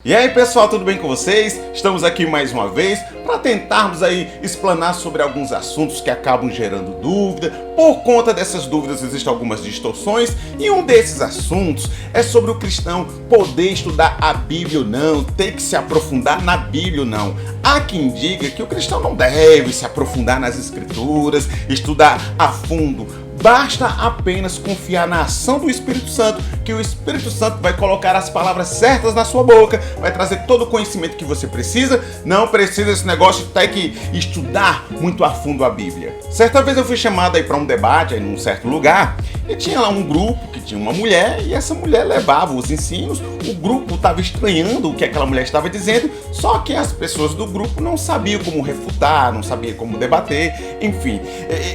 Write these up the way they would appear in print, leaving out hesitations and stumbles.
E aí pessoal, tudo bem com vocês? Estamos aqui mais uma vez para tentarmos aí explanar sobre alguns assuntos que acabam gerando dúvida. Por conta dessas dúvidas existem algumas distorções e um desses assuntos é sobre o cristão poder estudar a Bíblia ou não, ter que se aprofundar na Bíblia ou não. Há quem diga que o cristão não deve se aprofundar nas escrituras, estudar a fundo. Basta apenas confiar na ação do Espírito Santo, que o Espírito Santo vai colocar as palavras certas na sua boca, vai trazer todo o conhecimento que você precisa. Não precisa esse negócio de ter que estudar muito a fundo a Bíblia. Certa vez eu fui chamado aí para um debate aí num certo lugar e tinha lá um grupo que tinha uma mulher e essa mulher levava os ensinos. O grupo estava estranhando o que aquela mulher estava dizendo, só que as pessoas do grupo não sabiam como refutar, não sabiam como debater, enfim,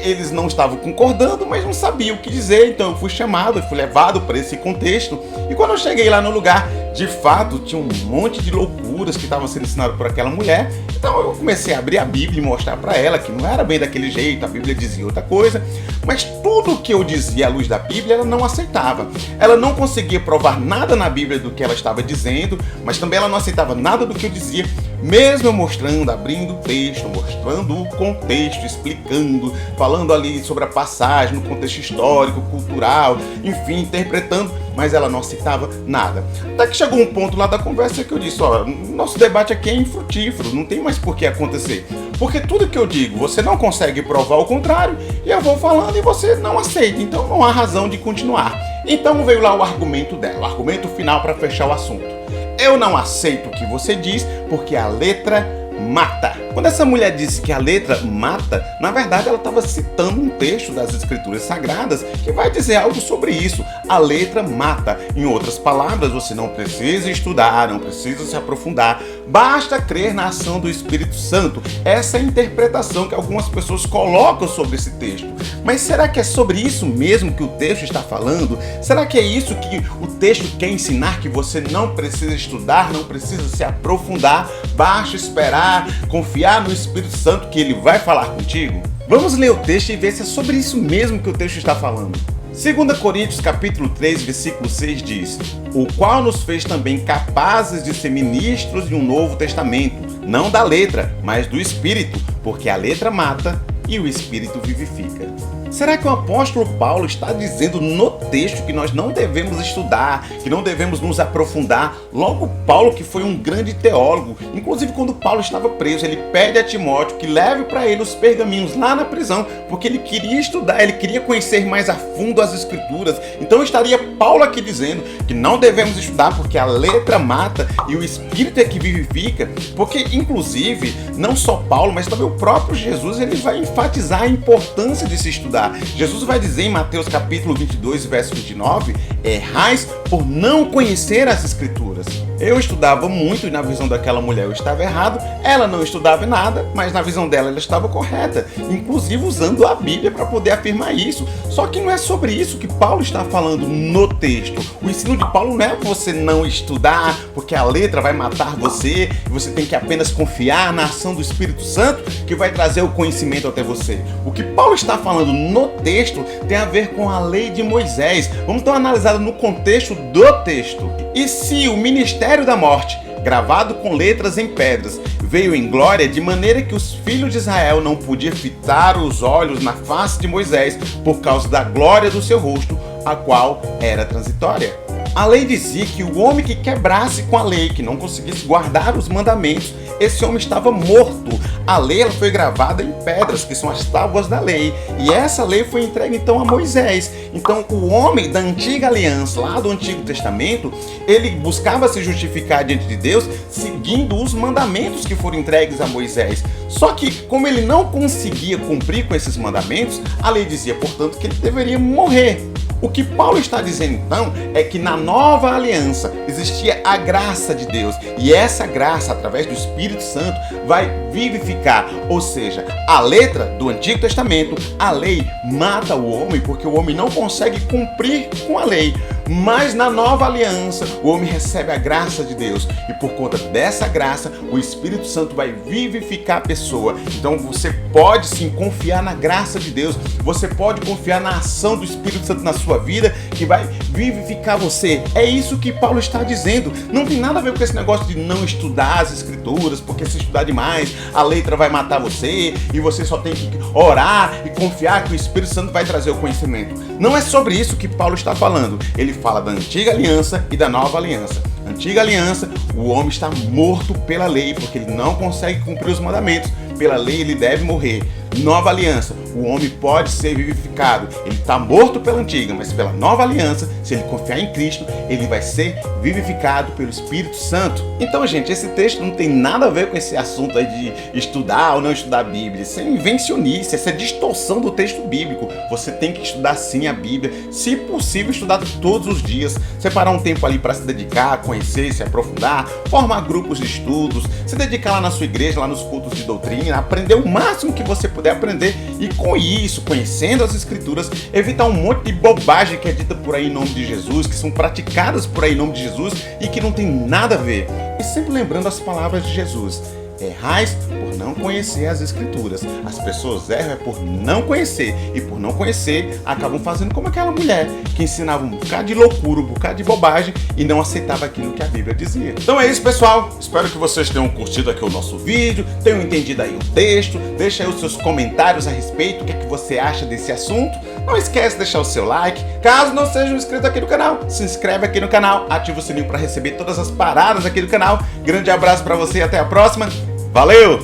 eles não estavam concordando, mas não sabiam o que dizer. Então eu fui chamado, eu fui levado para esse contexto e quando eu cheguei lá no lugar, de fato tinha um monte de loucuras que estavam sendo ensinadas por aquela mulher. Então eu comecei a abrir a Bíblia e mostrar para ela que não era bem daquele jeito, a Bíblia dizia outra coisa, mas tudo que eu dizia à luz da Bíblia ela não aceitava. Ela não conseguia provar nada na Bíblia do que ela estava dizendo, mas também ela não aceitava nada do que eu dizia, mesmo eu mostrando, abrindo o texto, mostrando o contexto, explicando, falando ali sobre a passagem, no contexto histórico, cultural, enfim, interpretando, mas ela não aceitava nada. Até que chegou um ponto lá da conversa que eu disse, ó, nosso debate aqui é infrutífero, não tem mais por que acontecer. Porque tudo que eu digo, você não consegue provar o contrário, e eu vou falando e você não aceita, então não há razão de continuar. Então veio lá o argumento dela, o argumento final para fechar o assunto. Eu não aceito o que você diz porque a letra mata. Quando essa mulher disse que a letra mata, na verdade ela estava citando um texto das Escrituras Sagradas que vai dizer algo sobre isso. A letra mata. Em outras palavras, você não precisa estudar, não precisa se aprofundar, basta crer na ação do Espírito Santo. Essa é a interpretação que algumas pessoas colocam sobre esse texto. Mas será que é sobre isso mesmo que o texto está falando? Será que é isso que o texto quer ensinar, que você não precisa estudar, não precisa se aprofundar, basta esperar, confiar no Espírito Santo que ele vai falar contigo? Vamos ler o texto e ver se é sobre isso mesmo que o texto está falando. 2 Coríntios capítulo 3, versículo 6 diz: o qual nos fez também capazes de ser ministros de um novo testamento, não da letra, mas do Espírito, porque a letra mata e o Espírito vivifica. Será que o apóstolo Paulo está dizendo no texto que nós não devemos estudar, que não devemos nos aprofundar? Logo, Paulo, que foi um grande teólogo, inclusive quando Paulo estava preso, ele pede a Timóteo que leve para ele os pergaminhos lá na prisão, porque ele queria estudar, ele queria conhecer mais a fundo as Escrituras. Então estaria Paulo aqui dizendo que não devemos estudar porque a letra mata e o Espírito é que vivifica, porque inclusive não só Paulo, mas também o próprio Jesus, ele vai enfatizar a importância de se estudar. Jesus vai dizer em Mateus capítulo 22, verso 29, errais por não conhecer as Escrituras. Eu estudava muito e na visão daquela mulher eu estava errado, ela não estudava nada, mas na visão dela ela estava correta, inclusive usando a Bíblia para poder afirmar isso. Só que não é sobre isso que Paulo está falando no texto. O ensino de Paulo não é você não estudar, porque a letra vai matar você, e você tem que apenas confiar na ação do Espírito Santo que vai trazer o conhecimento até você. O que Paulo está falando no texto tem a ver com a lei de Moisés. Vamos dar uma analisada no contexto do texto. E se o ministério da morte, gravado com letras em pedras, veio em glória de maneira que os filhos de Israel não podiam fitar os olhos na face de Moisés por causa da glória do seu rosto, a qual era transitória. A lei dizia que o homem que quebrasse com a lei, que não conseguisse guardar os mandamentos, esse homem estava morto. A lei ela foi gravada em pedras, que são as tábuas da lei. E essa lei foi entregue então a Moisés. Então o homem da antiga aliança, lá do Antigo Testamento, ele buscava se justificar diante de Deus seguindo os mandamentos que foram entregues a Moisés. Só que como ele não conseguia cumprir com esses mandamentos, a lei dizia, portanto, que ele deveria morrer. O que Paulo está dizendo então é que na nova aliança existia a graça de Deus e essa graça, através do Espírito Santo, vai vivificar. Ou seja, a letra do Antigo Testamento, a lei mata o homem porque o homem não consegue cumprir com a lei. Mas na nova aliança, o homem recebe a graça de Deus e por conta dessa graça, o Espírito Santo vai vivificar a pessoa. Então você pode sim confiar na graça de Deus, você pode confiar na ação do Espírito Santo na sua vida que vai vivificar você. É isso que Paulo está dizendo. Não tem nada a ver com esse negócio de não estudar as Escrituras, porque se estudar demais, a letra vai matar você e você só tem que orar e confiar que o Espírito Santo vai trazer o conhecimento. Não é sobre isso que Paulo está falando. Ele fala da antiga aliança e da nova aliança. Antiga aliança, o homem está morto pela lei, porque ele não consegue cumprir os mandamentos. Pela lei ele deve morrer. Nova aliança, o homem pode ser vivificado. Ele está morto pela antiga, mas pela nova aliança, se ele confiar em Cristo, ele vai ser vivificado pelo Espírito Santo. Então, gente, esse texto não tem nada a ver com esse assunto aí de estudar ou não estudar a Bíblia. Isso é invencionice, essa é distorção do texto bíblico. Você tem que estudar sim a Bíblia, se possível estudar todos os dias, separar um tempo ali para se dedicar, conhecer, se aprofundar, formar grupos de estudos, se dedicar lá na sua igreja, lá nos cultos de doutrina, aprender o máximo que você puder aprender e com isso, conhecendo as Escrituras, evitar um monte de bobagem que é dita por aí em nome de Jesus, que são praticadas por aí em nome de Jesus e que não tem nada a ver. E sempre lembrando as palavras de Jesus: errais por não conhecer as Escrituras. As pessoas erram por não conhecer e por não conhecer acabam fazendo como aquela mulher que ensinava um bocado de loucura, um bocado de bobagem e não aceitava aquilo que a Bíblia dizia. Então é isso, pessoal. Espero que vocês tenham curtido aqui o nosso vídeo, tenham entendido aí o texto. Deixa aí os seus comentários a respeito, o que é que você acha desse assunto. Não esquece de deixar o seu like. Caso não seja inscrito aqui no canal, se inscreve aqui no canal, ativa o sininho para receber todas as paradas aqui do canal. Grande abraço para você e até a próxima. Valeu!